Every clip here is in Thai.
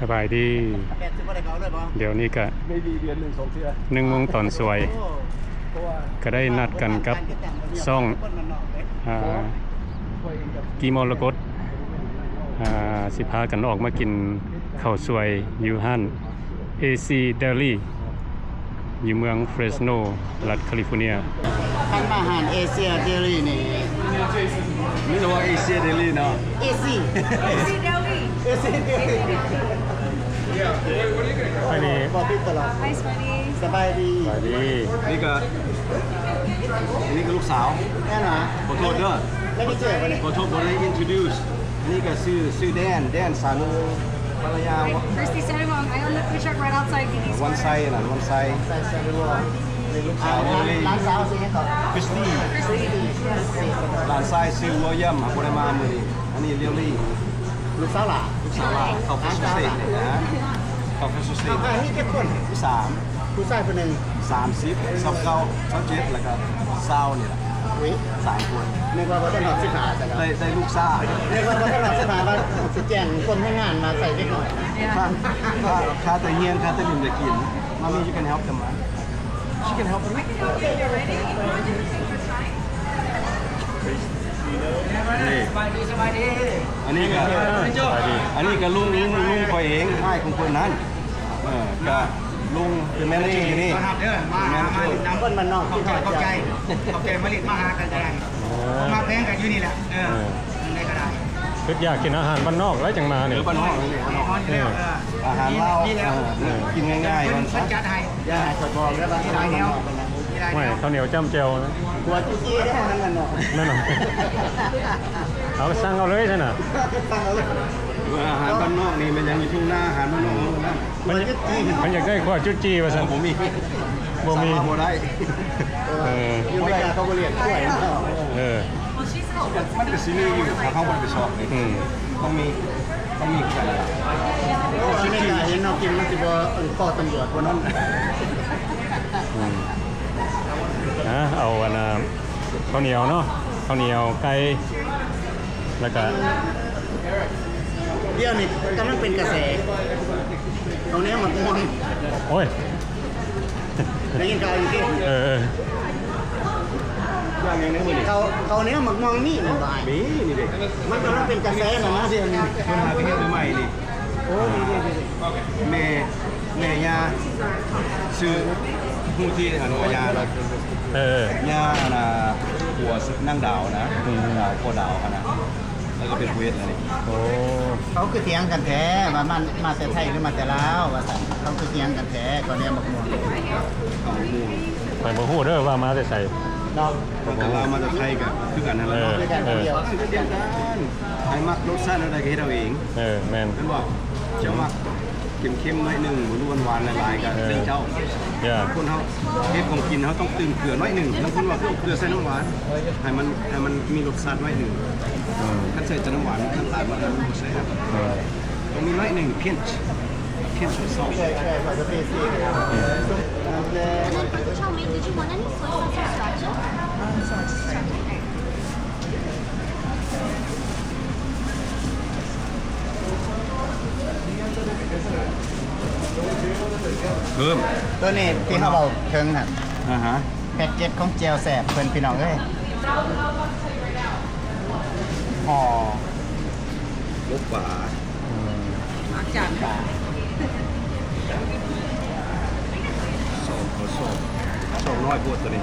สบายดีเดี๋ยวนี้ก็1 โมงตอนสวยก็ได้นัดกันกับซ่องกีมรกตสิพากันออกมากินข้าวสวยอยู่ห้าน AC Deli อยู่เมืองเฟรสโนรัฐแคลิฟอร์เนียท่านมาหารเอเชียเดลี่นี่ไม่รู้ว่าเอเชียเดลี่เนาะเอซีเดลี่เอซีเดลี่ไปดีบอกพี่ตลอดสบายดี สบายดีนี่ก็ลูกสาวแน่นอนขอโทษเด้อไม่ได้เจอกันเลยขอโทษบ่ได้ introduce นี่ก็ชื่อแดนสานุภรรยา Christy Sanimong, I own the food truck right outside Guinea Square. วันไซน่ะวันไซใส่ซาลูลูกสาวร้านสาวสิให้ก่อนคริสตี้หลานไซชื่อวอลยัมบ่ได้มามื้อนี้อันนี้เรียลลี่ลูกสาวหล่ะลูกสาวลาเขาเป็นสุเซตนะเขาเป็นสุเซตนี่เจ็ดคน3ผู้ชายคนหนึ่ง30 29 27แล้วก็20นี่แหละ3 คนนึกว่าเขาจะหลอกสิบหาแต่ก็ได้ลูกซ่านึกว่าเขาจะหลอกสิบหาว่าจะแจ้งคนให้งานมาใส่เล็กหน่อยค่าแต่เฮียนค่าแต่ดื่มจะกินมามี you can help them มั้ย she can help them นี่สบายดีอันนี้ก็ลุงคอยเองให้ของคนนั้นก็ลุงเป็นแมเนเจอร์อยู่นี่มาน้ำก้นมันนอกที่ขอบใจผลิตมาหากันได้มาแพงกันอยู่นี่แหละได้ก็ได้คืออยากกินอาหารบ้านนอกแล้วจังมาเนี่ยบ้านนอกนี่อาหารเล่ากินง่ายๆมันจัดให้ย่าสดบอกแล้วว่าที่ไหนแนวไม่ข้าวเหนียวจ้ำเจียวนะหัวจี้ๆได้นั่นเนาะนั่นหรอเอาสั่งเอาเลยใช่ไหมอาหารบ้านนอกนี่มันยังมีทุ่งหน้าอาหารบ้านนอกนั่นมันอยากได้ขวดจุดจีมาสั่งผมมีบ่ได้อยู่ไม่กล้าเขาเรียกช่วยมันเป็นซีรีส์อยู่เขามันเป็นช็อปนี่ต้องมีกันที่ไม่กล้าเห็นเรากินมันจะบ่ข้อตำรวจคนนั้นเอาอันข้าวเหนียวเนาะข้าวเหนียวไก่แล้วก็เดี๋ยวนี้กำลังเป็นกระแสเอาเนี้ยมันม่วงโอ้ยได้ยินข่าวอยู่ที่เขาเนี้ยมันม่วงนี่มันบายนี่เด็กมันกำลังเป็นกระแสนะเดี๋ยวนี้มันหาไปเห็นใหม่นี่โอ้ดีแม่ยาชื่อผู้ที่อนุญาตย่าหัวนั่งดาวนะดาวโคดาวนะแล้วก็เป็นเวทอะไรโอ้เขาคือเถียงกันแท้ว่ามันมาแต่ไทยหรือมาแต่ลาวว่าเขาคือเถียงกันแท้ก่อนเนี้ยมักม่วงไปมาพูดเด้อว่ามาแต่ใส่นอกแต่ลาวมาแต่ไทยกับคือกันนั่นแหละไทยมักรสชาติอะไรก็ให้เราเองแม่นนั่นบอกเจ้ามักเข้มๆหน่อยหนึ่งหวานๆลายๆกันเรื่องเจ้าคนเขาเทปของกินเขาต้องตื่นเกลือน้อยหนึ่งบางคนว่าเกลือใส่น้ำหวานให้มันมีรสชาติน้อยหนึ่งถ้าใส่น้ำหวานน้ำตาลมันจะไม่ใส่ต้องมีน้อยหนึ่งเพี้ยนซอสเพิ่มตัวนี้ที่เขาบอกเทิงครับแพ็กเกจของเจลแสบเพื่อนพี่น้องเลยห่อลูกป่ามักจังสองน้อยพวดตัวนี้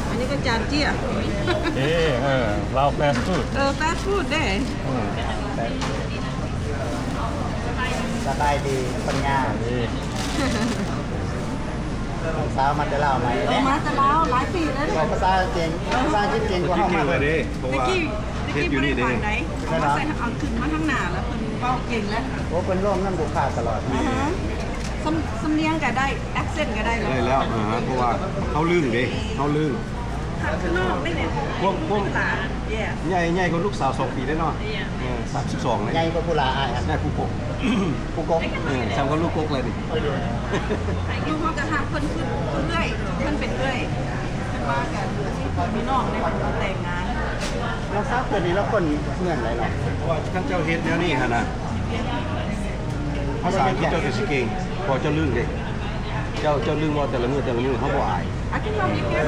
อันนี้ก็จานเจี๊ยเราแฟสต์ฟู้ดแฟสต์ฟู้ดได้สบายดีปัญญาเช้ามาจะเล่าไหมมาจะเล่าหลายปีแล้วภาษาเก่งภาษาเก่งกว่าเขามากเลยเพราะว่าเฮ็ดอยู่นี่เด้เขาใส่เอาขึ้นมาทั้งหน้าแล้วเป็นเป้าเก่งแล้วโอ้เป็นร่วมนั่นบุคคาตลอดสำเนียงก็ได้แอคเซนต์ก็ได้แล้วเพราะว่าเขาลื่นเด้เขาลื่นข้างนอกไม่เนี่ยพวกใหญ่กว่าลูกสาว2 ปีได้เนาะ32เลยใหญ่กว่าผู้ลาครับใหญ่ผู้กกจำก็ลูกกกเลยดิลูกเขาจะทำคนเรื่อยคนเป็นเรื่อยเป็นมากันพี่น้องในวันแต่งงาน เราทราบเกิดนี้แล้วคนเงื่อนอะไรหรอ เพราะว่าท่านเจ้าเฮ็ดแล้วนี่ฮะนะภาษาที่เจ้าจะสิเก่งพอเจ้าลืมเด็กเจ้าลืมว่าแต่ละมือเขาบ่อาย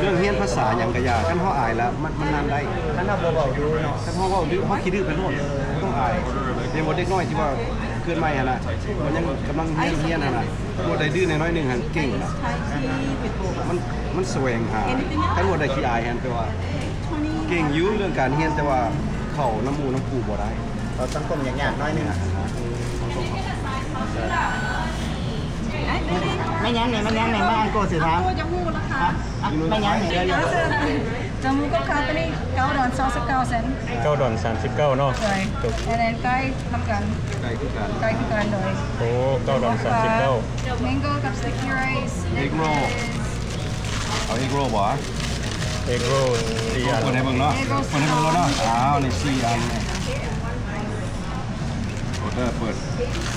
เรื่องเฮียนภาษาอย่างกะยาท่านเขาอายแล้วมันนานได้ ท่านเราบอกดูเนาะ ท่านเขาว่าดื้อเขาคิดดื้อไปโน่นต้องอายเด็กเด็กน้อยที่ว่าเกินใหม่ฮะนะมันยังกำลังเฮียนฮะนะบ่ได้ดื้อน้อยๆนึงฮะเก่งนะมันแสวงหาท่านบ่ได้ขี้อายฮะแต่ว่าเก่งอยู่เรื่องการเฮียนแต่ว่าเข้าน้ำมูน้ำปูบ่ได้ เราสังคมอย่างยากน้อยนึงไม่ยั้งเนี่ยไม่ยั้งเนี่ยไม่อันโกสิครับ โอ้จะมูราคา ไม่ยั้งเนี่ยเดี๋ยว จมูกก็คาตัวนี้$9.29เซนต์ 9 ดอน 39 เนาะ เลยอันนั้นใกล้ทำกัน ใกล้คือกัน ใกล้คือกันเลย โอ้9 ดอน 39 mango กับ sticky rice เอ็กโรเอาเอ็กโรบ่ เอโกร4 อัน คนให้เบิ่งเนาะคนให้เบิ่งแล้วเนาะอ้าวนี่4อันโอเดอร์เปิด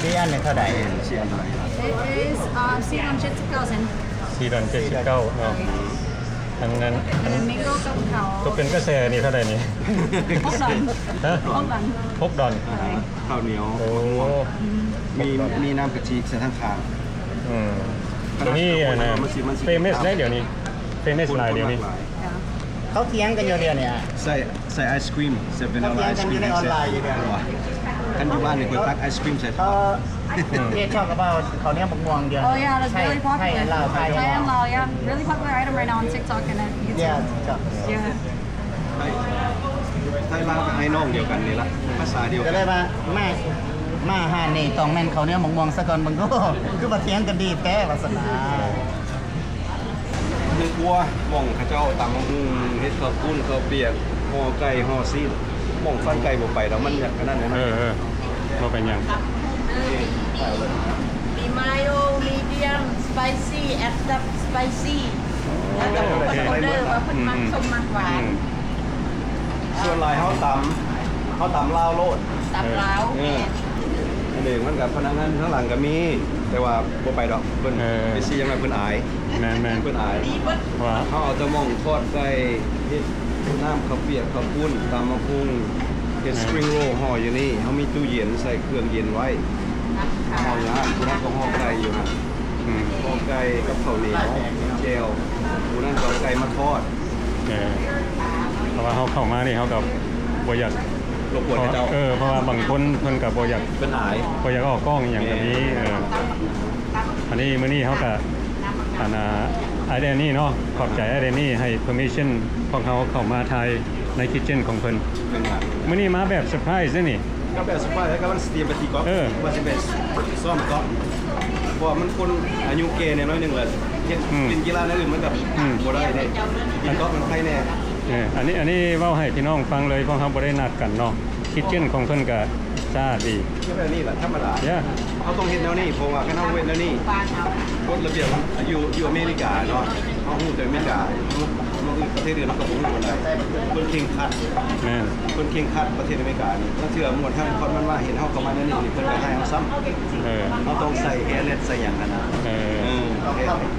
พี่อันเนี่ยเท่าไหร่ 4อันเท่าไหร่ it is $4.79เซนต์ 4 ดอน 79 เนาะอันนั้น อันนั้น mango กับเขา ก็เป็นกระแสนี่เท่าไหร่นี่ 6 ดอน ฮะ 6 ดอน 6 ดอน ข้าวเหนียว โอ้ มีน้ำกะทิใส่ทั้งคาง เดี๋ยวนี้นะเฟมัสได้เดี๋ยวนี้เฟมัสหลายเดี๋ยวนี้ เขาเถียงกันอยู่เดียวเนี่ย ใส่ไอศครีมใส่เป็นไอศครีม เขาเถียงกันอยู่ในออนไลน์อยู่เดียว ท่านอยู่บ้านนี่คนตักไอศครีมใส่ เขาเรียกชอบกับว่าเขาเนี่ยบักม่วงเดียว Oh yeah, that's really ไทย popular. ลาวไทย Thai and Lao, yeah. Really popular item right now on TikTok and YouTube. เนี่ยชอบ Yeah. ไทยลาวกับไอ้น้องเดียวกันนี่ละภาษาเดียว ก็ กัน เลยว่ามาหานี่ต้องแม่นเขาเนี่ยบักม่วงซะก่อนมึงก็คือว่าเถียงกันดีแท้วาสนา นึกว่าม่องข้าเจ้าตำมะฮุ่งเฮ็ดข้าวปุ้นข้าวเปียกห่อไก่ห่อซีนม่องฟันไก่บ่ไปแล้วมันอยากขนาดนั้น บ่เป็นหยัง มีmayo medium spicy extra spicy แล้วก็ออเดอร์ว่าเพิ่นมักส้มมักหวาน ส่วนหลายเฮาตำลาวโลด ตับล้าว อันนี้มันกับพนักงานข้างหลังก็มี แต่ว่าบ่ไปดอกเพิ่นไปซียังไงเพิ่นอาย แม่น เพิ่นอาย ว่า เขาเอาแตะมองทอดไก่เฮ็ดน้ำข้าวเปียกข้าวปุ้นตำมะพุงเฮ็ดสปริงโรลห่ออยู่นี่เขามีตู้เย็นใส่เครื่องเย็นไว้ห่อยางผู้นั้นก็ห่อไก่อยู่นะห่อไก่กับข้าวเหนียวเจลผู้นั้นก็เอาไก่มาทอด เพราะว่าเขาเข้ามานี่เขากับบ่อยาก รบกวนเจ้า เพราะว่าบางคนเพิ่นกับบ่อยาก เป็นอาย บ่อยากออกกล้องอหย่างแบบนี้อันนี้มื้อนี้เขาก็ไอเดนนี่เนาะขอบใจไอเดนนี่ให้ permission ของเขาเข้ามาถ่ายในคิทเช่นของเพิ่น เป็นอาย มื้อนี้มาแบบเซอร์ไพรส์นี่ ก็แบบสปายแล้วก็มันสเตรียมไปทีก่อน เออ ว่าสิเป็นซ่อมก่อนเพราะว่ามันคนอายุเกณฑ์เนี่ยน้อยหนึงแหละเฮ็ดเป็นกีฬาอย่างอื่นมันแบบบ่ได้เด้มันก็มันใครแน่ อันนี้เว้าให้พี่น้องฟังเลยเพราะเขาบ่ได้นัดกันเนาะคิทเช่นของเพิ่นก็ซ่าดี ก็แบบนี้แหละธรรมดา ย่า เขาต้องเฮ็ดแนวนี้เพราะว่าคันเฮาเว้นแนวนี้กฎระเบียบอยู่อเมริกาเนาะเฮาฮู้แต่อเมริกามันคือประเทศอื่นเราก็บ่ฮู้อะไรเพิ่นเข่งครัด แม่น เพิ่นเข่งครัดประเทศอเมริกานี่ถ้าเชื่อหมวดท่านคนมันว่าเห็นเฮาเข้ามาแนวนี้นี่เพิ่นก็ให้เฮาซ้ำเราต้องใส่แฮร์เน็ตใส่หยังกันนะ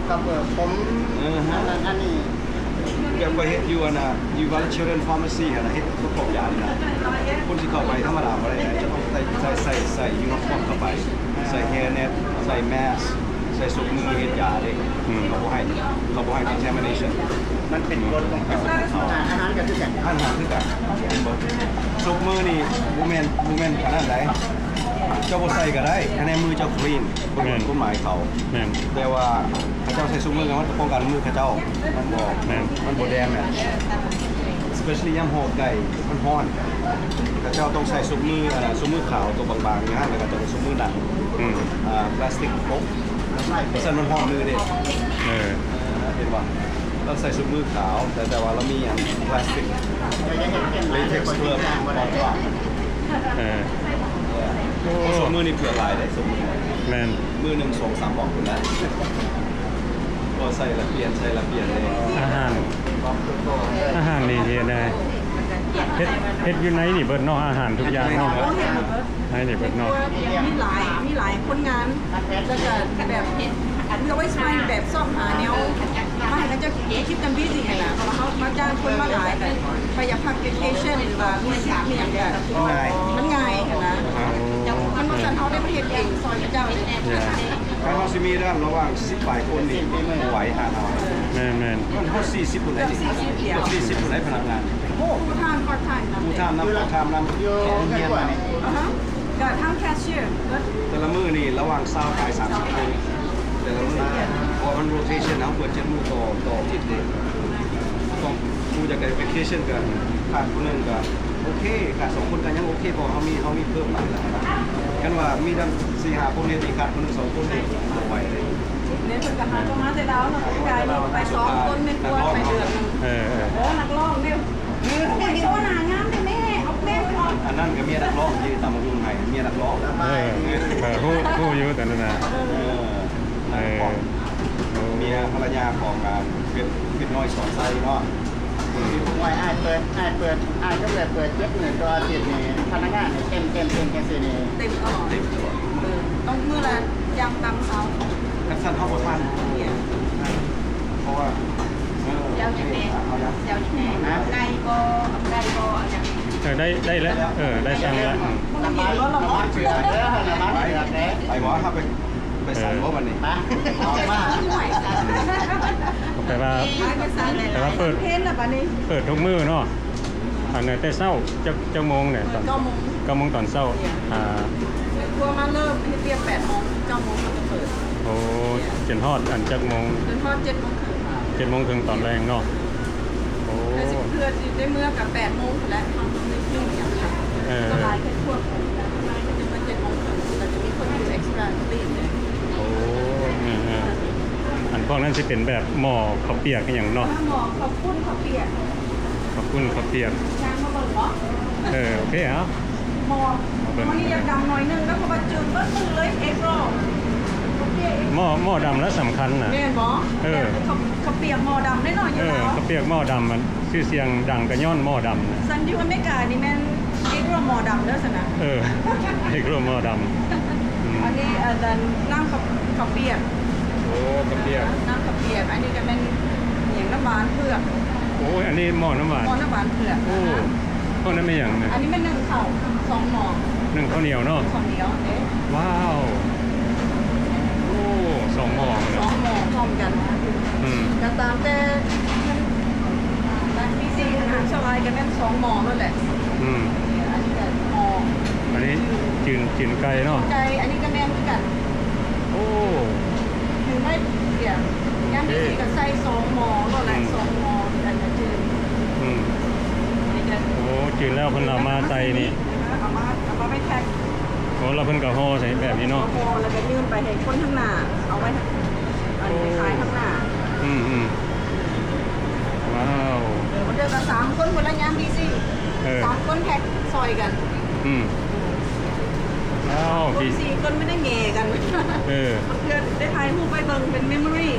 กับผมอันนี้ เกี่ยวกับเฮ็ดอยู่นะอยู่ว่า Children Pharmacy นะเฮ็ดประกอบยานี่นะคนที่เข้าไปธรรมดาบ่ได้จะต้องใส่ยูนิฟอร์มเข้าไปใส่แฮร์เน็ตใส่แมสใส่สุกมือเฮ็ดยาเด้เขาบ่ให้ contamination มันเป็นกฎของเขาอาหารกับทุกอย่าง อาหารคือกันสุกมือนี่บ่แม่นขนาดใดเจ้าบ่ใส่ก็ได้คะแนนมือเจ้าคลีนบ่แม่นกฎหมายเขา แม่น แต่ว่าเขาเจ้าใส่สุกมือกันมันป้องกันมือเขาเจ้ามันบ่แดงน่ะ especially ยามห่อไก่มันร้อนเขาเจ้าต้องใส่สุกมือสุกมือขาวตัวบางๆนะแล้วก็จะเป็นสุกมือหนักพลาสติกปกเพราะฉะนั้นมันร้อนมือเด้เห็นป่ะเราใส่สุกมือขาวแต่ว่าเรามีอย่างพลาสติกเลเท็กซ์เพิ่มสุกมือนี่เผื่อหลายได้สุกมือ แม่น มือหนึ่ง2-3บอกคุณแล้วพอใส่ละเปลี่ยนเลย อาหารนี่เฮ็ดได้ เฮ็ดอยู่ในนี่เบิดเนาะอาหารทุกอย่างเนาะ โอ้เห็นหมดเลย ในนี่เบิดเนาะ มีหลายคนงานแล้วก็แบบเพื่อไว้ใช้แบบซ่อมหาแนวมาให้เขาจะคิดกันบิซี่ไงล่ะเพราะเขามาจ้างคนมาหลายแต่ไปอยากพักเวเคชั่นหรือว่ามีอย่างเงี้ยมันง่ายนะมันมาสั่นเขาได้มาเห็นเองซอยเจ้าเลย ถ้าเขาสิมีด้านระหว่าง10 ปลายคนนี่ไหวหาเอา แม่น มันเขา40คนได้40คนได้พนักงาน ผู้ทานพอร์ตไทม์นะ ผู้ทำน้ำผู้ทำน้ำ อยู่ เงี แค่ ยน กว่า นะ นี่ ก็ทำแคชเชียร์ แต่ละมือนี่ระหว่าง20 ปลาย30 คนแต่ละมือพอมันโรเทชันเอาเปิด7 มือต่อทิศเลยต้องกูจะไปเวเคชั่นกันขาดคนหนึ่งก็โอเคขาด2 คนกันยังโอเคพอเขามีเพิ่มหลายแล้วกันว่ามีดัง4-5 คนเนี่ยตีขาดคนหนึ่ง2 คนเนี่ยไหวเลย เนี่ยเพิ่นก็หาตัวมาแต่ดาวเนาะกายไป2 คนไม่ควรไปเดือนนึง เออ นักร้องเนี่ยไปโชว์หน้างามได้แม่เอาแม่ไปออก อันนั้นก็เมียนักร้องที่ตามมายุ่งไห้เมียนักร้อง ผู้อยู่แต่นั่นน่ะเมียภรรยาของเป็นน้อยสอนไส้เนาะ ไว้อ้ายเปิดก็แบบเปิด70,000ตัวอาทิตย์นี่พนักงานนี่เต็มแค่สินี่ เต็มตลอด เต็มตัว ต้องมื้อละยามตำเช้า กันสั้นเข้าบ่ทัน เนี่ย เพราะว่า เจ้าจะแม่เจ้าจะแม่ไก่ก็เอาอย่าง ได้แล้วได้สั่งแล้ว มันมีรถละ น้ำ เนาะ มันเผือกเด้อน้ำมันเผือกเด้อ ไปหมอครับไปสั่งว่าวันนี้ มาออกมา ห่วย แต่ว่า ไปสั่งเลย แต่ว่าเปิด เพนน่ะบัดนี้ เปิดทุกมื้อเนาะอันไหนแต่เช้าจักโมงเนี่ยตอน 9 โมง 9 โมงตอนเช้าครัวมาเริ่มเฮ็ดเรียบ8 โมง 9 โมงมันจะเปิด โอ้จนฮอดอันจักโมง จนทอด7 โมงครึ่ง 7 โมงถึงตอนแรงเนาะโอ้ แต่สิเพื่อสิได้เมื่อกับ8 โมงและทำในครึ่งอย่างค่ะก็หลายแค่พวกนายก็จะมา7 โมงครึ่งแต่จะมีคนอยู่เอ็กซ์ตร้าตีนเลย โอ้อันพวกนั้นสิเป็นแบบหม้อข้าวเปียกอย่างเนาะ หมอขอบคุณขอบเปียก ขอบคุณข้าวเปียก ช้างมาเบิ่งเนาะ โอเคครับ หมอวันนี้อยากดำหน่อยนึงแล้วก็มาจืดเบิ้ลมือเลยเอ็กโร หม้อดำแล้วสำคัญนะ แม่นหมอเขาเปียกหมอดำได้หน่อยอยู่แล้ว ข้าวเปียกหม้อดำมันชื่อเสียงดังกระย้อนหม้อดำนะ ซันยูอเมริกานี่แม่นเอ็กโรหมอดำเด้อสนะ เอกโรหม้อดำ อันนี้อาจารย์น้ำข้าวเปียก โอ้ข้าวเปียก น้ำข้าวเปียกอันนี้ก็เป็นอย่างน้ำหวานเผือก โอ้อันนี้หม้อน้ำหวาน หมอน้ำหวานเผือก โอ้พวกนั้นไม่อย่างเนี่ย อันนี้เป็น1 เข่า2 หมอ นึ่งข้าวเหนียวเนาะ 2 เดียวเอ๊ะ ว้าวโอ้2 หม้อเลย 2 หมอพร้อมกัน ก็ตามแต่มีสี่อาหารชาวไร่กันแม่น2 หมอนั่นแหละอันนี้ก็หมอ อันนี้จืนไก่เนาะ ไก่อันนี้ก็แม่นเหมือนกัน โอ้ ถึงไม่เกี่ยย่างมีสี่ก็ใส่2 หมอก็แหละ2 หมออันนี้จืด อันนี้ก็ โอ้จืนแล้วเพิ่นเอามาใส่นี่ เอามาไปแท็ก โอ้เราเพิ่นก็ห่อใส่แบบนี้เนาะ โมแล้วก็ยื่นไปให้คนข้างหน้าเอาไว้อันนี้ขายข้างหน้า ว้าว เดือนละ3 คนคนละย่างมีสี่3 คนแท็กซอยกัน ว้าว คน4 คนไม่ได้แง่กัน เพื่อนได้ถ่ายรูปไปเบิ่งเป็นเมมโมรี่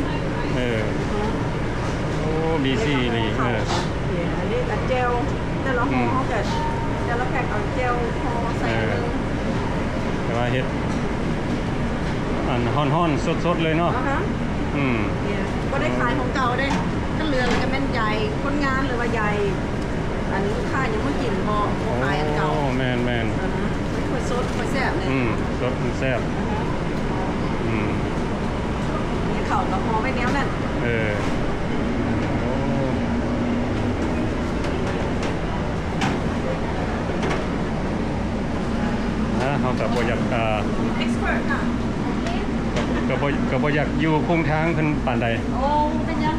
โอ้บีซี่เลย อันนี้กับเจลแต่ละห่อเขาจะแต่ละแพ็คเอาเจลห่อใส่เลย แต่ว่าเฮ็ดอันฮ้อนๆสดๆเลยเนาะ ก็ได้ขายของเก่าได้ก็เรือเลยก็แม่นใหญ่คนงานหรือว่าใหญ่อันนี้ค่ายังไม่กินพอขายอันเก่า โอ้แมนไม่ค่อยสดค่อยแซ่บเลย สดมันแซ่บนี่เข่ากับห่อไปแนวนั่น เขากับบ่อยาก expert ค่ะ กับบ่อยากอยู่คงทางเพิ่นปานใด โอ้เป็นยัง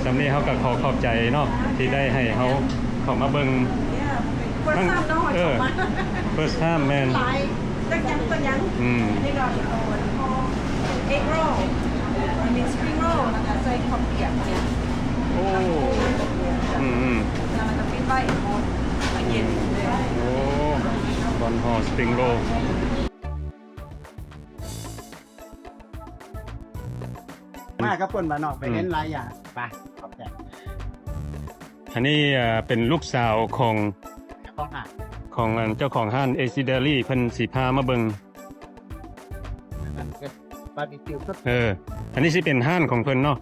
สำนี้เขาก็ขอขอบใจเนาะที่ได้ให้เขาเข้ามาเบิ่ง คนทราบน้อยออกมา first time man หลายจักยังตัวยังนี่ก็พอเอ็กโรอันนี้สปริงโรแล้วก็ใส่ข้าวเปียกเนี่ย โอ้แล้วมันจะปิ้งใบหมดเย็นเลย โอ้บอนฮอสปริงโรมากับคนบ้านนอกไปเน้นหลายอย่างไปขอบใจ อันนี้เป็นลูกสาวของ ต้องหา ของเจ้าของห้าน AC Dairy เพิ่นสิพามาเบิ่ง มันเป็นบาร์บีคิวก็ อันนี้สิเป็นห้านของเพิ่นเนาะ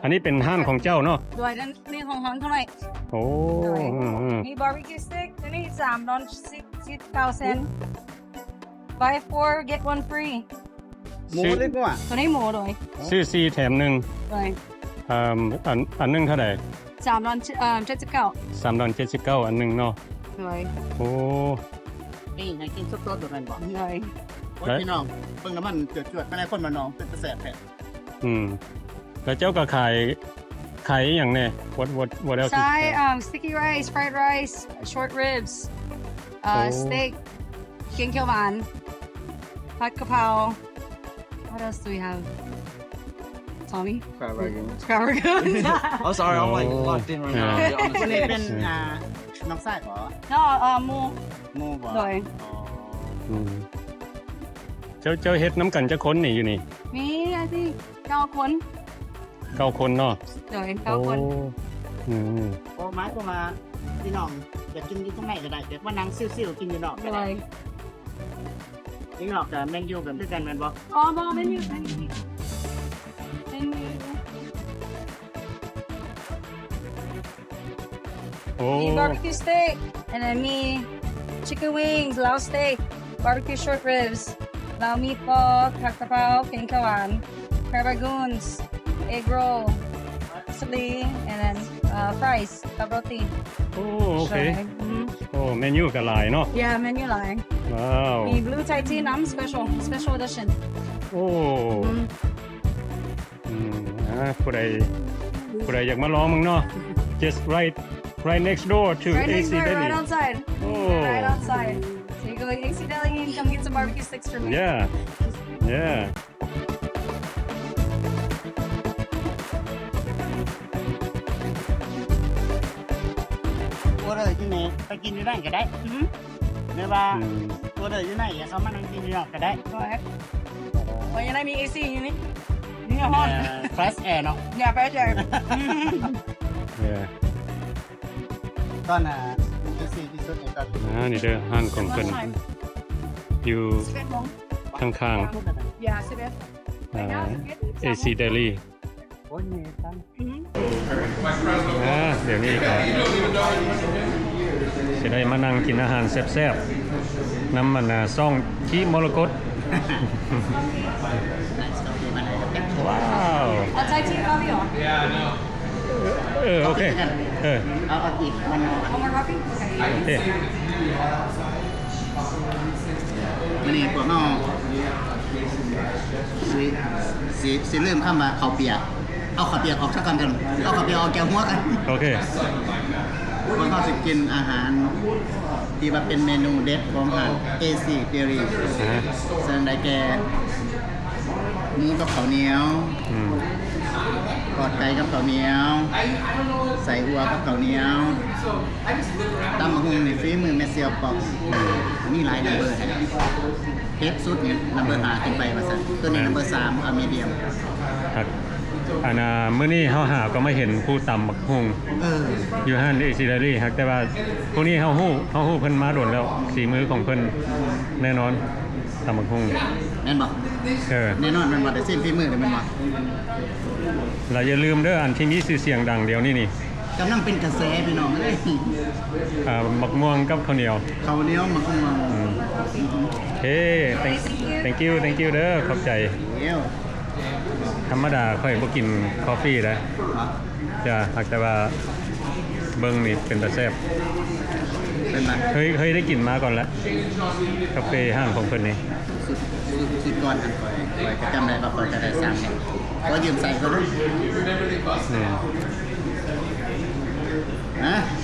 อันนี้เป็นห้านของเจ้าเนาะ ด้วยนั่นนี่ของฮอนเท่าไหร่ โอ้มีบาร์บีคิวสเต็กอันนี้3ดอน10,000 buy 4 get 1 free หมูเล็กกว่า ตัวนี้หมูด้วย ซื้อ4แถม1 ด้วย อันหนึงเท่าไหร่ 3ดอน79 3ดอน79อันหนึงเนาะ ด้วย โอ้ นี่ไงกินซุปโต๊ะตัวนั้นบอก ด้วย โอ้ยพี่น้องเพิ่งน้ำมันเจือดๆไปในคนมาน้องเป็นกระแสแผล แล้วเจ้าก็ขายอหย่างแน่ what else ใช่ sticky rice fried rice short ribs steak เคียงเขียวหวานผัดกะเพรา what else do we have Tommy crab rangoon Oh sorry I'm like locked in right now คนนี้เป็นน้องไส้เหรอ no หมู หมูบ่ ด้วย อืมเจ้าเฮ็ดน้ำกันจะค้นนี่อยู่นี่ มีอะไรที่9 คน 9 คนเนาะ ด้วย9 คน อืม โอ้ไม้ก็มาพี่น้องอยากกินอยู่ข้างในก็ได้เดี๋ยวว่านั่งซิ่วๆกินอยู่นอกก็ ด้ว ได้ ย กินนอกกับแมงยูกับด้วยกันแมันบ่ อ๋อบอไม่มีไม่มี โอ้ มี barbecue steak and then มี chicken wings ลาว steak barbecue short ribs ลาว meatball ผัดกะเพราเคียงเขียวหวาน crab rangoons egg roll chili and then fries กับโรตี โอเค ใช่อืม โอ้เมนูก็หลายเนาะ yeah menu หลาย ว้าว มี blue Thai tea น้ำ special edition โอ้ อืม ผู้ใดอยากมาลองมึงเนาะ just right next door to right next AC door Deli right outside Oh. right outside so you go to AC Deli and come get some barbecue sticks for me yeah ตัวเลยที่ไหนไปกินอยู่ได้ก็ได้ อืม หรือว่า อืม ตัวเลยอยู่ไหนอย่าเขามานั่งกินอยู่นอกก็ได้ Right. Well, you know me AC unit. You know hon. ฟลชแอร์เนาะ Yeah, better. yeah ตอนที่สี่ที่สุดในตอน นี่เด้อห้านของเพิ่นอยู่ข้าง Yeah, sit there. ๆAC Deli โอ้ยเนี่ยท่าน เดี๋ยวนี้ก็จะได้มานั่งกินอาหารแซ่บๆน้ำมันซ่องขี้มรกต ว้าว I'll Thai tea coffee on. โอเคเอาอีกมัน One more coffee? โอเค มันนี่พวกเราสิเริ่มเข้ามาข้าวเปียกเอาข้าวเปียกออกสักกันเอาข้าวเปียกออกแก้วหัวกัน โอเค พวกเราสิกินอาหารที่ว่าเป็นเมนูเด็ดของอาหาร AC Dairy ซึ่งได้แก่หมูกับข้าวเหนียวกอดไก่กับข้าวเหนียว ใส่อัวกับข้าวเหนียวตำมะฮุงในฝีมือแม่เซียวปอกมีหลายนัมเบอร์เทปสุดเนี่ยนัมเบอร์5ขึ้นไปว่าซั่นตัวนี้นัมเบอร์3เอามีเดียม ครับมื้อนี้เฮาหาก็ไม่เห็นผู้ตำบักฮุงอยู่ห้าน AC Deli ครับแต่ว่าพวกนี้เฮาฮู้เพิ่นมาโดนแล้วสีมือของเพิ่นแน่นอนตำบักฮุง แม่นบ่แน่นอนมันบ่ได้สิ้นฝีมือเลยแม่นบ่ เราอย่าลืมเด้ออันที่มีชื่อเสียงดังเดียวนี่ กำลังเป็นกระแสพี่น้องเอ้ย บักม่วงกับข้าวเหนียว ข้าวเหนียวมะฮุง เฮ้ thank you เด้อขอบใจ เดี๋ยว ธรรมดาค่อยบ่กินกาแฟนะจ้ะแต่ว่าเบิ่งนี่เป็นตาแซ่บ เป็นมา เคยได้กินมาก่อนแล้วกาแฟห้างของเพิ่นนี่ สุดก่อนอันก่อนก็จำได้ว่าก่อนจะได้สร้างเนี่ยก็ยืมใส่ก็รู้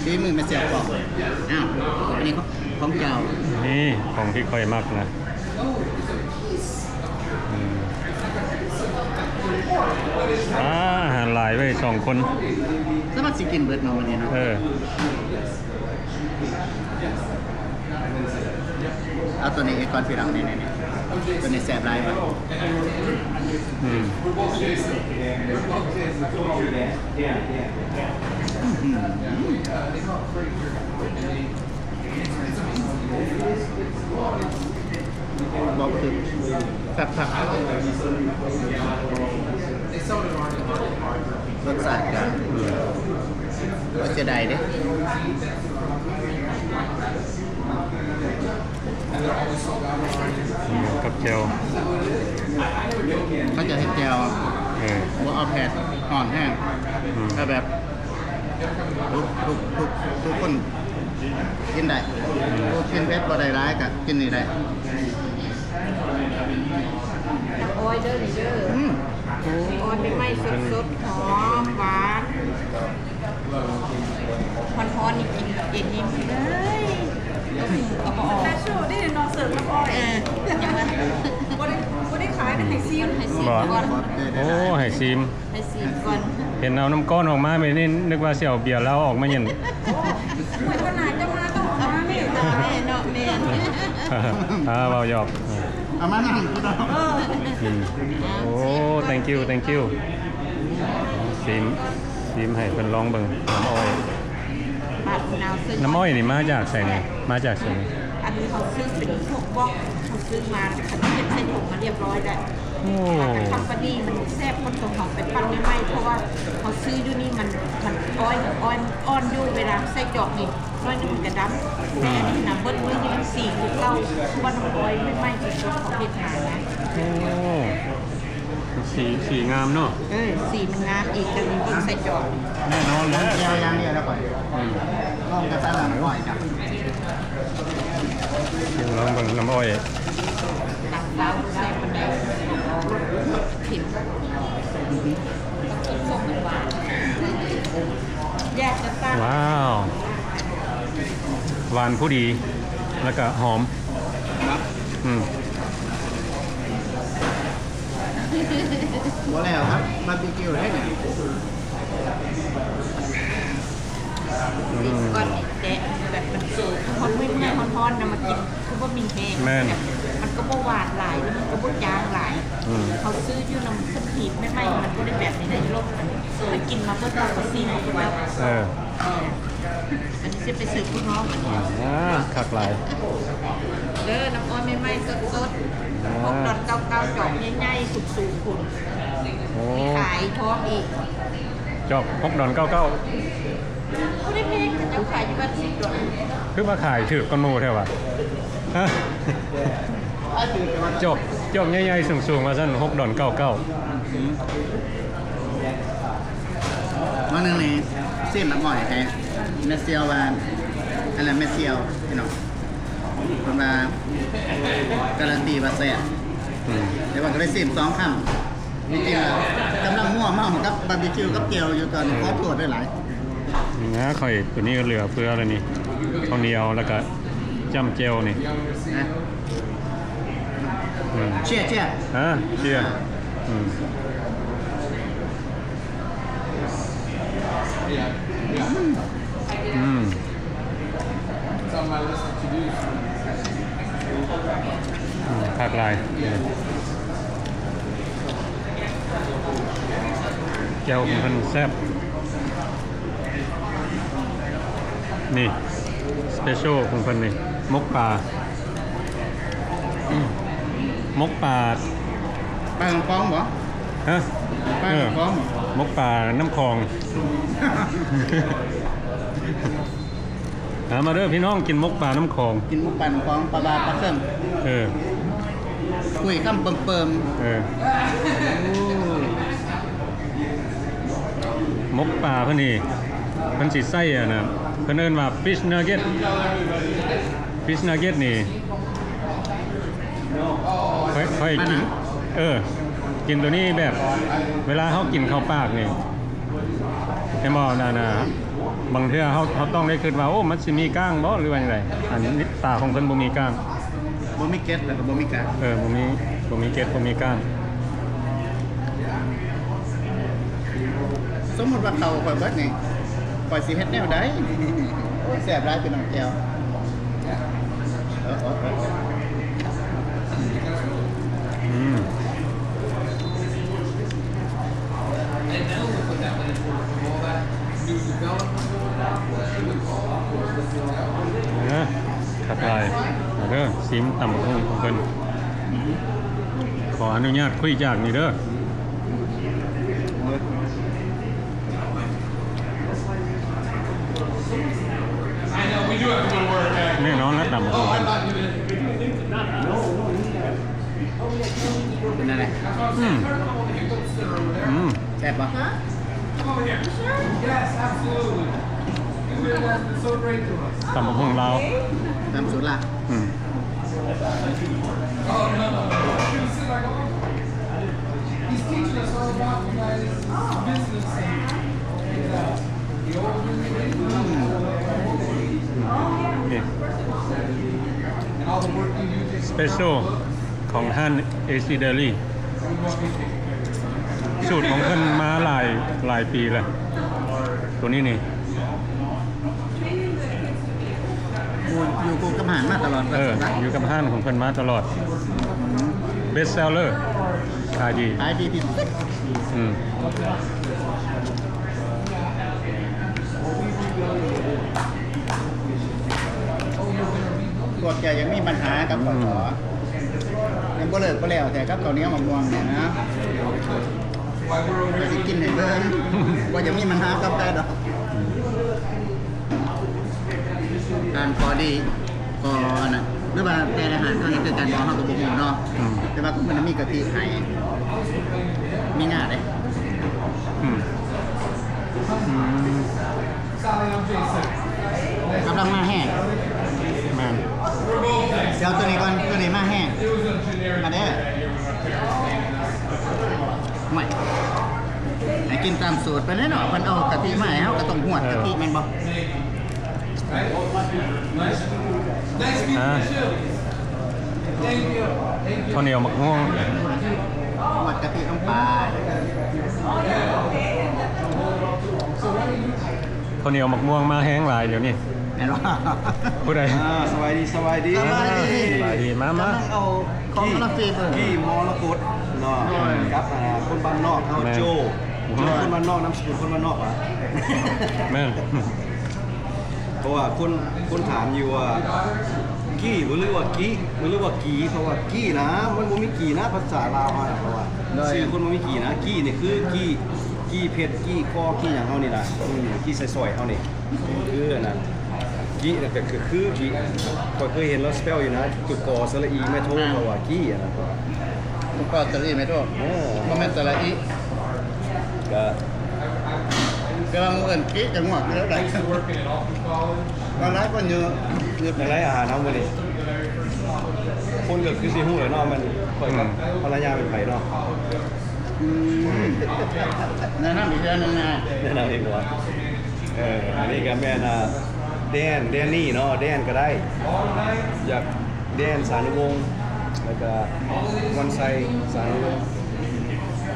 ฝีมือมาเสียบปอกอ้าวอันนี้ของเจ้า นี่ของที่ค่อยมักนะอาหารหลายไว้2 คน สมัครสิกินเบิดมาวันนี้เนาะเอาตัวนี้ก่อนพี่รังนี่ตัวนี้แสบลายป่ะ บอกถึงผักรสชาติกันว่าจะได้เด้ กับเจล เขาจะให้แจว ว่าเอาแผ่นอ่อนแห้งถ้าแบบทุกคนกินได้กินเผ็ดบ่ได้ร้ายกับกินนี่ได้ น้ำอ้อยเด้อนี่เด้ออ้อยเป็นไม้สดๆหอมหวานฮอนๆนี่กินเย็นยิ้มเลยก็บ่ออก แต่ชูได้นอนเสิร์ฟน้ำอ้อย ยังไง บ่ได้ขายแต่ให้ซีม ให้ซีมก่อน โอ้ให้ซีม ให้ซีมก่อน เห็นเอาน้ำก้อนออกมาไม่นี่นึกว่าเสี่ยวเบียร์แล้วออกมาเย็น เหมือนวันไหนจะมาต้องเอามานี่ แม่เนาะแม่ เบาหยอก เอามานั่งก็ได้ โอ้ thank you ซีมให้เพิ่นลองเบิ่งน้ำอ้อย ปาดมะนาวซื้อ น้ำอ้อยนี่มาจากไสนี่มาจากไสนี่ อันนี้เขาซื้อเป็นพวกบล็อกเขาซื้อมาอันนี้เป็นเส้นผมมาเรียบร้อยแล้ว โอ้ แต่คัมปานีมันแซ่บคนของเขาไปปั้นไม่ไหมเพราะว่าเขาซื้ออยู่นี่มันอ้อยอ่อนอยู่เวลาใส่จอกนี่น้อยนึงมันกระดำแต่อันนี้นะเบิ้ลมือนี่มัน4หรือ9วันอ้อยไม่ไหมสดๆของเวียดนามนะ โอ้สีงามเนาะ สีมันงามอีกแล้วนี่ยิ่งใส่จอก แน่นอนแล้วแจวอย่างเดียวแล้วก่อนลองกระซ้ำหลังบ่อยจ้ะ ลองเบิ่งน้ำอ้อย ตักฟ้าใส่มันได้ผิดส่งมันหวานแยกจะตั้ง ว้าวหวานผู้ดีแล้วก็หอมบ่แล้วครับบาร์บีคิวได้เนี่ย ติดก่อนแดะแบบมันสูงคนไม่เมื่อยฮอนๆนะมากินคือว่ามีแห้งมันก็บ่หวานหลายแล้วมันก็บ่จางหลายเขาซื้ออยู่น้ำขึ้นหีบไม่ไหมมันก็ได้แบบนี้ในโลกไปกินมาเมื่อตอนก็ซีมาคนแล้วอันนี้จะไปซื้อคุณน้อง คักหลาย เด้อน้ำอ้อยไม่ไหมสดๆพวกดอทเก่าๆจอกง่ายๆสุกๆคุณมีขายพร้อมอีก จอบ6 ดอน 99 เขาได้เพลงเจ้าขายอยู่บ้าน10 ดอล คือมาขายถือก้อนหมูแท้ว่ะฮะจบใหญ่ๆสูงๆมาซั่น6 ดอน 99 วันนึงนี่เส้นน้ำบ่อยแท้เมสเซียวว่าอะไรเมสเซียวพี่น้องคนมาการันตีว่าแซ่บเดี๋ยววันก็ได้สิบ2 คำจริงๆแล้วกำลังมั่วเมากับบาร์บีคิวกับเกี๊ยวอยู่ตอนขอโทษได้หลาย นี่นะข่อยตัวนี้ก็เหลือเพื่ออะไรนี่ข้าวเหนียวแล้วก็จ้ำเจลนี่ นะเชี่ย เชียร์ภาคลายแก้วของมันแซ่บนี่สเปเชียลของมันนี่มกปลามกปลา ปลากระป๋องบ่ ฮะ ปลากระป๋องบ่ มกปลาน้ำคลอง มาเด้อพี่น้องกินมกปลาน้ำคลอง กินหมูปั่นของปลาบาปลาเครื่อง คุยคำเปิม มกปลาเพิ่นนี่เพิ่นสิใส่อ่ะนะเพิ่นเอิ้นว่า fish nugget นี่ค่อยกินกินตัวนี้แบบเวลาเฮากินเข้าปากนี่เห็นบ่น่ะบางเทื่อเฮาต้องได้คิดว่าโอ้มันสิมีก้างบ่หรือว่าจังไดอันนี้ปลาของเพิ่นบ่มีก้าง ๆบ่มีเกล็ดแล้วก็บ่มีกาก บ่มีเกล็ดบ่มีก้าง สมมุติว่าเขาข่อยเบิดนี่ข่อยสิเฮ็ดแนวใดโอ้ยแซ่บหลายเป็นน้องแก้ว กหลายเอาเด้อซิมตำบักหุ่งของเพิ่นขออนุญาตคุยจากนี่เด้อแน่นอนแล้วตำบักหุ่งเพิ่น เป็นอะไร แซ่บปะ ตำบักหุ่งลาว ตามสูตรละ นี่สเปเชียลของห้าน AC Dairy สูตรของเพิ่นมาหลายปีแล้วตัวนี้นี่ อยู่กูกับอาหารมาตลอด อยู่กับห้านของเพิ่นมาตลอด Best Seller ขายดี ขายดีที่สุด อืม กดแกยังมีปัญหากับขอยังบ่เลิกบ่แล้วแต่กับข้าวเหนียวมะม่วงเนี่ยนะก็สิกินให้เบิ่งว่าจะมีปัญหากับใครดอกการพอดีก็อันน่ะหรือว่าแต่อาหารเขาเห็นคือการพอเฮากับบ่ฮู้เนาะแต่ว่ามันมีกะทิไข่มีง่าเด้ อืม กำลังมาแห้ง แม่น เดี๋ยวตัวนี้ก่อนตัวนี้มาแห้งมาเด้อไม่ให้กินตามสูตรไปแน่นอนมันเอากะทิมาให้เฮาก็ต้องหวดกะทิแม่นบ่ ข้าวเหนียวมะม่วง หวดกะทิลงไป ข้าวเหนียวมะม่วงมาแห้งหลายเดี๋ยวนี้ แม่นบ่ ผู้ใด สบายดี สบายดีมา กำลังเอาของคาราเฟ่เบิ่ง กี่มรกตเนาะครับคนบ้านนอกเขาโจคนบ้านนอกน้ำสกุลคนบ้านนอกอ่ะ แม่น เพราะว่าคนถามอยู่ว่ากี้หรือว่ากี้หรือว่ากี้เพราะว่ากี้นะมันบ่มีกี้นะภาษาลาวเพราะว่าชื่อคนบ่มีกี้นะกี้นี่คือกี้เพชรกี้คอกี้หยังเฮานี่ล่ะกี้ใส่ซอยเฮานี่คืออันนั้นกี้นั่นก็คือกี้ข้อยเคยเห็นแล้วสเปลอยู่นะจุกกอสระอีไม่โทเพราะว่ากี้อันนั้น ลูกก็ตะลีไม่โทษบ่แม่นตะละอี ก็ กำลังเอิ้นกิ๊กจังหวะแล้วได้ก็หลายคนอยู่ ในร้านอาหารเฮามื้อนี้คนก็คือสิฮู้เลยเนาะมันข่อยกับภรรยาเป็นไผเนาะ แนะนำอีกเรื่องหนึงนะ แนะนำเองว่าอันนี้ก็แม่น่ะแดนนี่เนาะแดนก็ได้ อยากแดนสานุวงศ์แล้วก็วันไซสานุวงศ์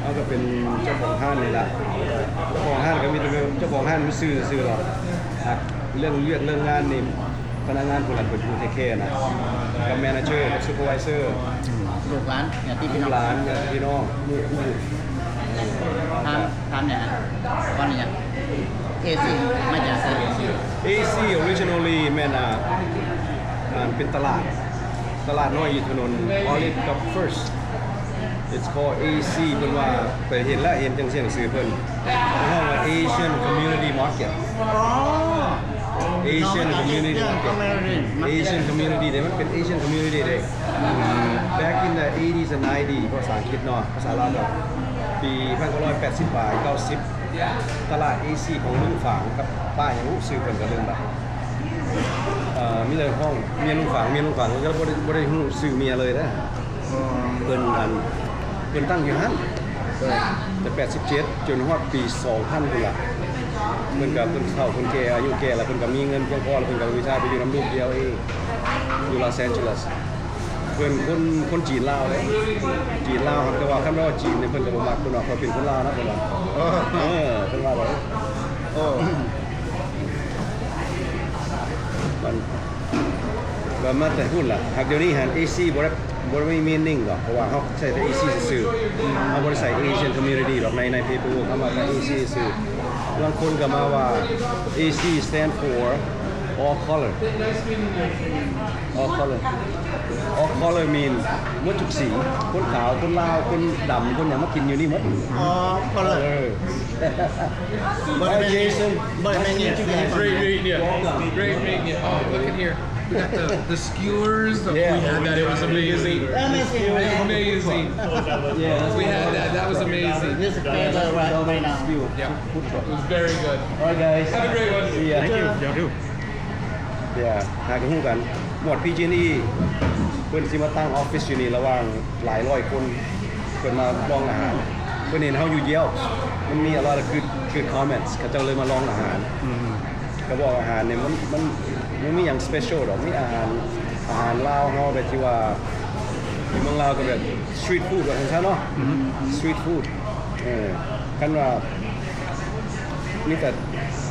เขาก็เป็นเจ้าของห้างนี่แหละเจ้าของห้างก็มีแต่เจ้าของห้างไม่ซื้อหรอกครับเรื่องงานนี่พนักงานคนหลักเป็นผู้เทคแคร์นะกับแมเนเจอร์กับซูเปอร์ไวเซอร์ ลูกหลานเนี่ยที่พี่น้อง ร้านกับพี่น้องมู่คู่ ทำเนี่ยตอนนี้เนี่ยเอซีมาจากเอซี AC originally แม่น่ะเป็นตลาดน้อยอยู่ถนน Olive กับ First It's called AC เพิ่นว่าไปเห็นแล้วเห็นจังเสียงซื้อเพิ่นห้องว่า Asian Community Market Asian Community Market Asian Community เนี่ยมันเป็น Asian Community เด้ Back in the 80s and 90s ภาษาอังกฤษเนาะภาษาลาวเนาะปี1980 90 ตลาด AC ของลุงฝางกับป้ายังรู้ซื้อเพิ่นก็เรื่องแบบมีเลยห้องเมียลุงฝางก็บ่ได้ฮู้ซื้อเมียเลยนะเพิ่นตั้งอยู่หั่นแต่87จนฮอดปี 2000พุ่นล่ะเพิ่นก็เพิ่นเฒ่าเพิ่นแก่อายุแก่แล้วเพิ่นก็มีเงินเพียงพอแล้วเพิ่นก็วิชาไปอยู่นำลูกเดียวเองอยู่ลอสแอนเจลิสเพิ่นคนจีนลาวเลยจีนลาวครับแต่ว่าคำว่าจีนเนี่ยเพิ่นก็บ่มักเพิ่นว่าเขาเป็นคนลาวนะเพิ่นว่าเพิ่นว่าแบบโอ้มันก็มาแต่พูดล่ะหากเดี๋ยวนี้หัน AC บ่ได้มี meaning หรอกเพราะว่าเขาใช้แต่ AC ซื่อๆเขาบ่ได้ใส่ Asian community หรอกใน paperwork เขามาแต่ AC ซื่อบางคนก็มาว่า AC stand for all color all color all color mean หมดทุกสีคนขาวคนลาวคนดำคนอย่างมากินอยู่นี่หมด อ๋อพอเลย Hi Jason บริเวณนี้ที่เป็น Great meeting you. Great meeting you. Oh, look at here. We got the skewers. We had that. It was amazing. Amazing. We had that. That was amazing. This is better right now. Yeah. It was very good. Alright guys Have a great one. See ya. thank you เดี๋ยวดู หากันหู้กันหมวด PG&E เพื่อนสิมาตั้งออฟฟิศอยู่นี่ระหว่างหลายร้อยคนเพื่อนมาลองอาหารเพื่อนเห็นเขาอยู่เยี่ยวมันมี a lot of good comments เขาเจ้าเลยมาลองอาหารเขาบอกอาหารเนี่ยมันมีอย่าง special หรอกมีอาหารลาวเขาแบบที่ว่าอยู่เมืองลาวก็แบบ street food แบบของฉันเนาะ street food กันว่านี่แต่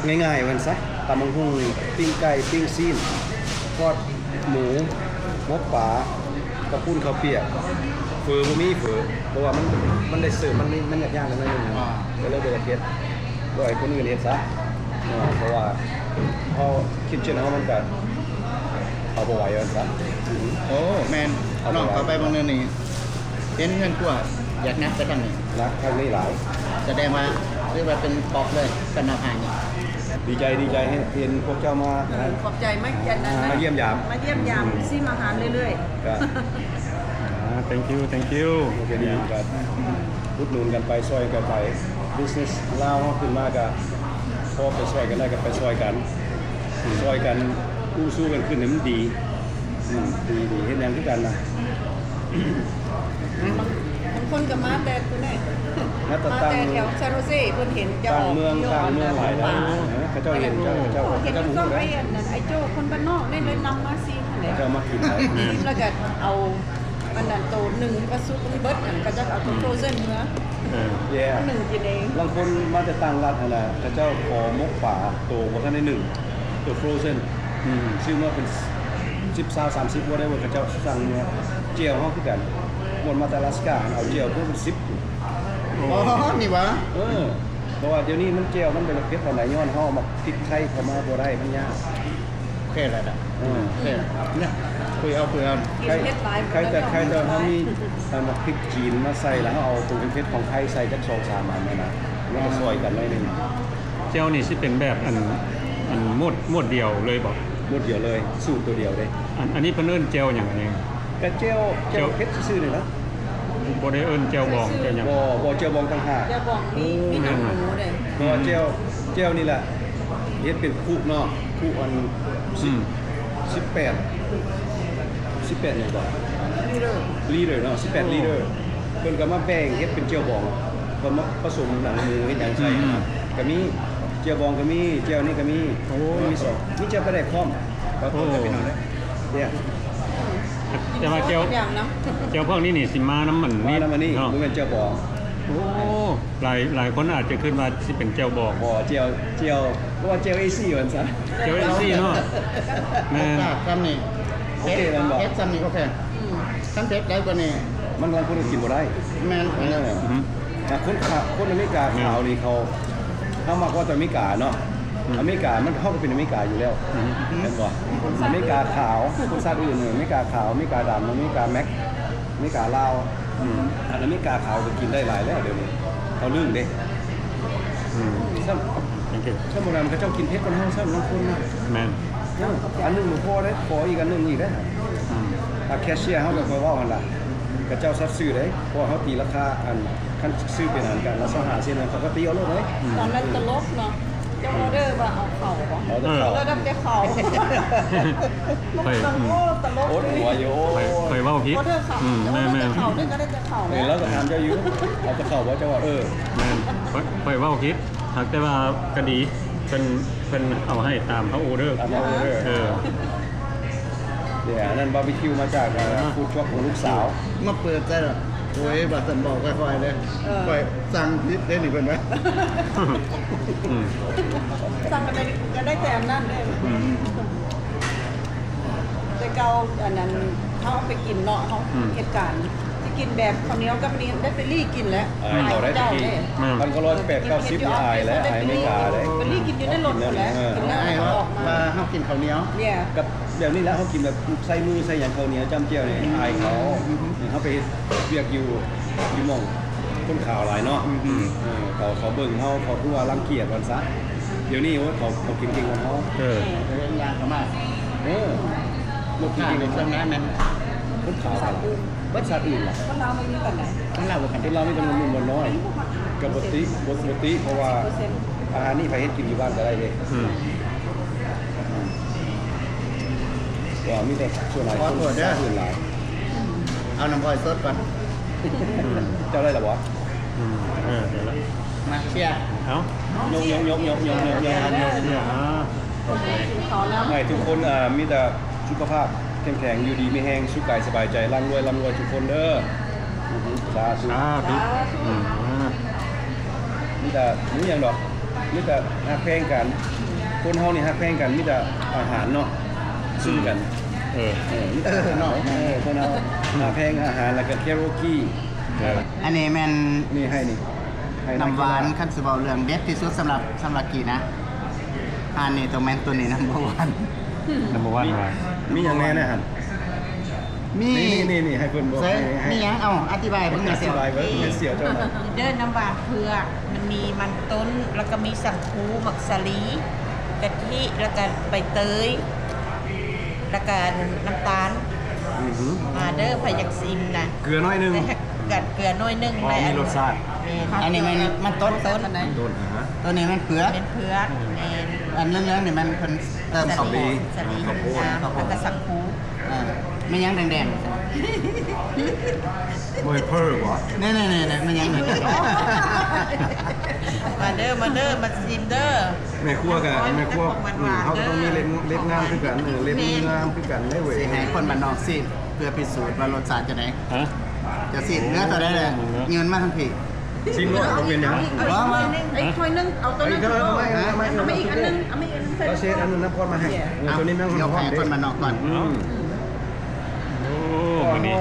ง่ายๆมันซะตำบักหุ่งปิ้งไก่ปิ้งซีนทอดหมูหมกปลากระปุ้นข้าวเปียกเฟอบ่มีเฟอเพราะว่ามันได้เสิร์ฟมันยากๆกันนิดนึงนะก็เลยเดือดเฮ็ดโดยคนอื่นเฮ็ดซะเพราะว่าเขาคิดเช่นเขามันก็เอาบ่ไหวแล้วซะ โอ้แมนน้องเขาไปบางเรื่องนี้เห็นเงินกว่าอยากนับไปทางนี้ นะทางนี้หลาย แสดงว่าเรียกว่าเป็นปอกเลยกันอาหารนี่ ดีใจให้เห็นพวกเจ้ามานะ ขอบใจมากยันนั้นนะ มาเยี่ยมยาม มาเยี่ยมยามซิมอาหารเรื่อย ก็ thank you โอเคดีกันอุดหนุนกันไปซอยกันไป business ลาวขึ้นมากก็พอไปซอยกันได้ก็ไปซอยกันกู้สู้กันขึ้นเนี่ยมันดีดีเห็นอย่างที่กันนะ ๆบางคนก็มาแต่คุณแม่ มาแต่ มา ตั้ง แต่แถวซานโฮเซ่เพิ่นเห็นจะ ต่า อง อก เมืองหลายนะ ป่า เขาเจ้าเห็นเจ้า เห็น หมู ต้อง เล ไป ย อันนั้นไอ้โจ้คนบ้านนอกนี่เลยนำมาซีนั่นแหละ เจ้ามากินไหน แล้วก็เอาอันนั้นโตหนึ่งก็ซุปเบิร์ดอันก็จะเอาตัวโฟรเซนเนื้อ แย่ หนึ่งกินเอง บางคนมาจะตั้งรัฐอะไรเขาเจ้าขอมกป่าตัวบท่านได้หนึ่งตัวฟรอเซนชื่อว่าเป็น10-30ว่าได้ว่าเขาเจ้าสั่งเนี่ยเจียวห้องคือกันหมดมาแต่ลาสกาเอาเจียวเพิ่มเป็น10 อ๋อนี่วะ เพราะว่าเดี๋ยวนี้มันเจียวมันเป็นเพชรอะไรย้อนห่อมาพริกไทยเข้ามาบ่ได้มันยาก โอเคแล้วนะโอเคเนี่ยคุยเอา กินเผ็ดหลาย ใครแต่เขามีมาพริกจีนมาใส่แล้วเอาตัวเพชรของไทยใส่จัก2-3อันนะแล้วก็ซอยกันหน่อยนึง เจ้านี่สิเป็นแบบอันหมดเดียวเลยบอก หมดเดียวเลยสูตรตัวเดียวเลย อันนี้เพิ่นเอิ้นเจ้าหยังไง กระเจียวเพชรซื่อๆเลยนะ บ่ได้เอิ้นเจ้าบองเจ้าหยัง บ่เจียวบองต่างหาก จะบอกมีหนังหมูเลย ก็เจียวนี่แหละเฮ็ดเป็นคู่เนาะคู่อัน18เนี่ยบ่ ลีเดอร์เนาะ18ลีเดอร์เพิ่นก็มาแบ่งเฮ็ดเป็นเจียวบองเพิ่นมาผสมหนังหมูเฮ็ดหยังใส่ก็มีเจียวบองก็มีเจียวนี่ก็มีมีสองมีเจียวปลาแดกพร้อมก็ต้องไปนอนได้เนี่ย แต่ว่าเจ้า อย่างน้ เจ้าพวกนี้นี่สิมาน้ำมัน มาแล้วมานี่ เนาะ บ่แม่นเจียวบอง โอ้หลายคนอาจจะขึ้นมาสิเป็นเจ้าบอง บ่เจียวเพราะว่าเจียว AC มันซะ เจ้าเอซี่เนาะแม่น ซ้ำนี่ โอเคมันบอก เพชรซ้ำนี่โอเคทั้งเพชรได้กว่านี้ มันบางคนกินบ่ได้ แมน คนอเมริกาขาวนี่เขามักว่าแต่อเมริกาเนาะอเมริกามันเข้าไปเป็นอเมริกาอยู่แล้วเห็นบ่อเมริกาขาวคนชาติอื่นอเมริกาขาวอเมริกาดำอเมริกาแม็กอเมริกาลาวอันอเมริกาขาวก็กินได้หลายแล้วเดี๋ยวนี้เขาลืมเด้ซ้ำโบราณเขาเจ้ากินเพชรคนเฮาซ้ำบางคนนะ แม่น อันนึงบ่พอได้ขออีกอันนึงอีกได้ถ้าแคชเชียร์เฮาก็ค่อยเว้าหั่นล่ะเขาเจ้าซัดซื้อได้เพราะเฮาตีราคาอันคันซื้อเป็นอันกันแล้ว25เซนเขาก็ตีเอาเลย ำตอนนั้นตลกเนาะจะออเดอร์ว่าเอาเข่าบ่ เอาแต่เขา แล้วดับได้เข่าตลกตลก โอ๊ตหัวโย เคยเว้าผิด ออเดอร์เข่า แม่น เข่านี่ก็ได้แต่เข่า เห็นแล้วก็ถามเจ้าอยู่เอาแต่เขาว่าเจ้าว่าแม่นเคยเว้าผิดหากแต่ว่าก็ดีเพิ่นเอาให้ตามเขาออเดอร์ ตามเอาเลย เดี๋ยวนั่นบาร์บีคิวมาจากฟู้ดช็อปของลูกสาว มาเปิดใจหรอโอ้ยบาสันบอกค่อยๆเลยค่อยสั่งพิษได้หนิเพิ่นไหม สั่งกันได้แต่อันนั้นได้แต่เกาอันนั้นเขาไปกินเนาะเขาเหตุการณ์ที่กิน กินแบบข้าวเหนียวกับนี่ได้ไปรี่กินแล้ว เขาได้ที่ มันก็180นี่อายแล้วอายไม่กล้าเลย ไปรี่กินอยู่ในรถหมดแล้วกินแล้ว ไอ้ว่าว่าเฮากินข้าวเหนียว เนี่ย กับเดี๋ยวนี้แล้วเขากินแบบใส่มือใส่อย่างข้าวเหนียวจำเจียวเนี่ยอายเขาเขาไปเรียกอยู่หม่องคนข่าวหลายเนาะเขาเบิ่งเขาพูดว่ารังเกียจวันซะเดี๋ยวนี้ว่าเขากินจริงของเขา เรื่องยางเข้ามา ลูกจ ข้า ริงๆ ใน เลย ช่วงนั้นมัน คนข่าวอะไรวัดชาติอื่นล่ะ คนเรามันมีแต่ไหน ต้องเล่ากัน คนเรานี่จำนวนมันน้อยกับบติเพราะว่าอาหารนี่ไปเฮ็ดกินอยู่บ้านก็ได้เลยว่ามีแต่ส่วนหลายคนอื่นหลาย เอาน้ำอ้อยสดก่อน เจ้าได้หรอวะ เดี๋ยวละ มาเชียร์ เอา ยก ไม่ทุกคนมีแต่สุขภาพแข็งอยู่ดีไม่แห้งสุขกายสบายใจร่ำรวยทุกคนเด้อสาธุ ทุก มีแต่นี่อย่างดอกมีแต่ฮักแพงกันคนเฮานี่ฮักแพงกันมีแต่อาหารเนาะซึ่งกันมีแต่เนาะคนเฮาฮักแพงอาหารแล้วก็แคโรกี้ อันนี้แม่น นี่ให้นี่ น้ำหวานคันสิเว้าเรื่องเด็ดที่สุดสำหรับกี่นะอันนี้ตัวแม่นตัวนี้นัมเบอร์วัน นัมเบอร์วันว่า มีอย่างแน่นะฮะ มี นี่ให้เพิ่นบอก ใส่ ให้ มีหยังอธิบายเพิ่นหน่อย อ สิ ธิบายไว้เสียวเจ้าหน่อย เดินน้ำหวานเผือกมันมีมันต้นแล้วก็มีสังคูหมักสาลีกะทิแล้วก็ใบเตยแล้วก็น้ำตาลมาเด้อพยักซิมนะ เกลือน้อยนึง กัดเกลือน้อยนึง พอมีรสชาติ อันนี้มันต้น ต้นอันไหน โดนหา ตัวนี้มันเผือก เป็นเผือกแมน อันเรื่องนี่มันเพิ่นเติมข้าวโพด สาลีน้ำตาลแล้วก็สังคู ไม่ยังแดง บ่ให้เพิ่มวะ ๆนี่ไม่ยัง มาเด้อมาซิมเด้อ แม่ครัวเขาก็ต้องมีเล็ดงามคือกันเล็ดงามคือกันได้เว้ย สิให้คนบ้านนอกสิเพื่อพิสูจน์ว่ารสชาติจะได้ ฮะ จะสิเนื้อตัวได้เลยเงินมาทั้งผี ชิมรสต้องเป็นยัง ไอ้ถ้วยนึงเอาตัวนึงเอาไม่อีกอันนึงเอาไม่อีกอันนึง เราเชฟอันนึงน้ำพอดมาให้ตัวนี้แม่ง ยกให้คนบ้านนอกก่อน โอ้วันนี้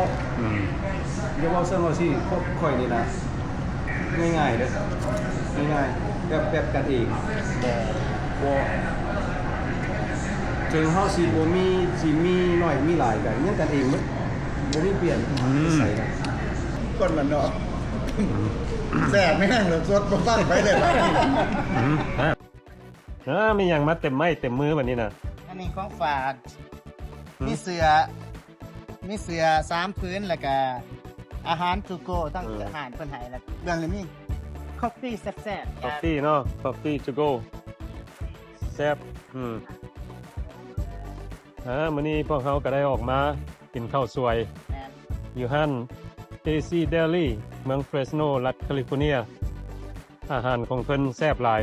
เดี๋ยวเราเสิร์ฟเราสิพวกข่อยนี่นะง่ายๆเด้อง่ายๆแบบกันเองบ่ถึงเฮาสิบ่มีน้อยมีหลายกันยังกันเองมั้ยบ่มีเปลี่ยนใส่กัน คนบ้านนอกแซ่บไม่แห้งเลยสดบ่ฟังไปเลย มีอย่างมาเต็มไม้เต็มมือแบบนี้นะ อันนี้ของฝากมีเสือ3พื้นแล้วก็อาหารทูโก้ตั้งแต่อาหารเพิ่นให้แล้วเรื่องนี้มีคอฟฟี่แซ่บ คอฟฟี่เนาะคอฟฟี่ทูโก้แซ่บมื้อนี้พวกเขาก็ได้ออกมากินข้าวสวยอยู่ห้าน AC Deli เมืองเฟรสโนรัฐแคลิฟอร์เนียอาหารของเพิ่นแซ่บหลาย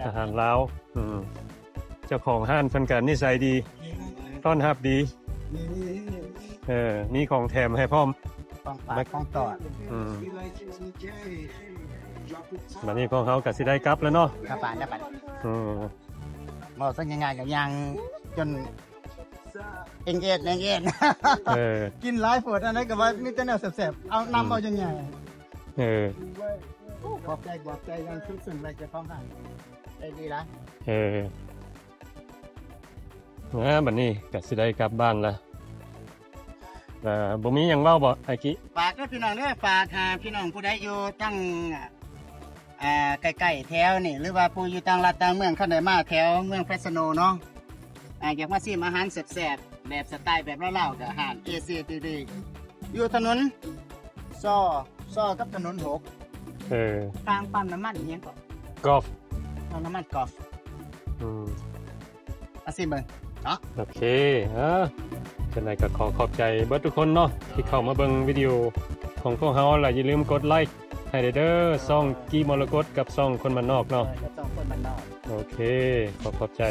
อาหารลาวเจ้าของห้านเพิ่นก็นิสัยดีต้อนรับดีมีของแถมให้พร้อม ของฝากของตอด บัดนี้พวกเขาก็สิได้กลับแล้วเนาะ กระปานได้ปาน บ่สักง่ายๆก็ยังจนเอ็งเอ็ดกินหลายโพดอันนั้นก็ว่ามีแต่แนวแซ่บๆเอานำเอาจังไงขอบใจยังซึ้งๆเลยเจ้าของห้างได้ดีละ บัดนี้ก็สิได้กลับบ้านแล้วบ่มีหยังเว้าบ่ไอ้กิ ฝากด้วยพี่น้องเด้อฝากหาพี่น้องผู้ใดอยู่ตั้งใกล้ๆแถวนี่หรือว่าผู้อยู่ต่างรัฐต่างเมืองเข้าได้มาแถวเมืองเฟรสโนเนาะอยากมาชิมอาหารแซ่บๆแบบสไตล์แบบลาวๆกับอาหาร AC ดีๆอยู่ถนนซ้อกับถนน6ทางปั๊มน้ำมันอีหยังก็ กอล์ฟ ปั๊มน้ำมันกอล์ฟอาซิมเบิ่งเนาะ โอเคจังไดก็ขอบใจเบิดทุกคนเนาะที่เข้ามาเบิ่งวิดีโอของพวกเราและอย่าลืมกดไลค์ให้เด้อซ่องกีมรกตกับซ่องคนบ้านนอกเนาะ 2คนบ้านนอก โอเคขอบใจ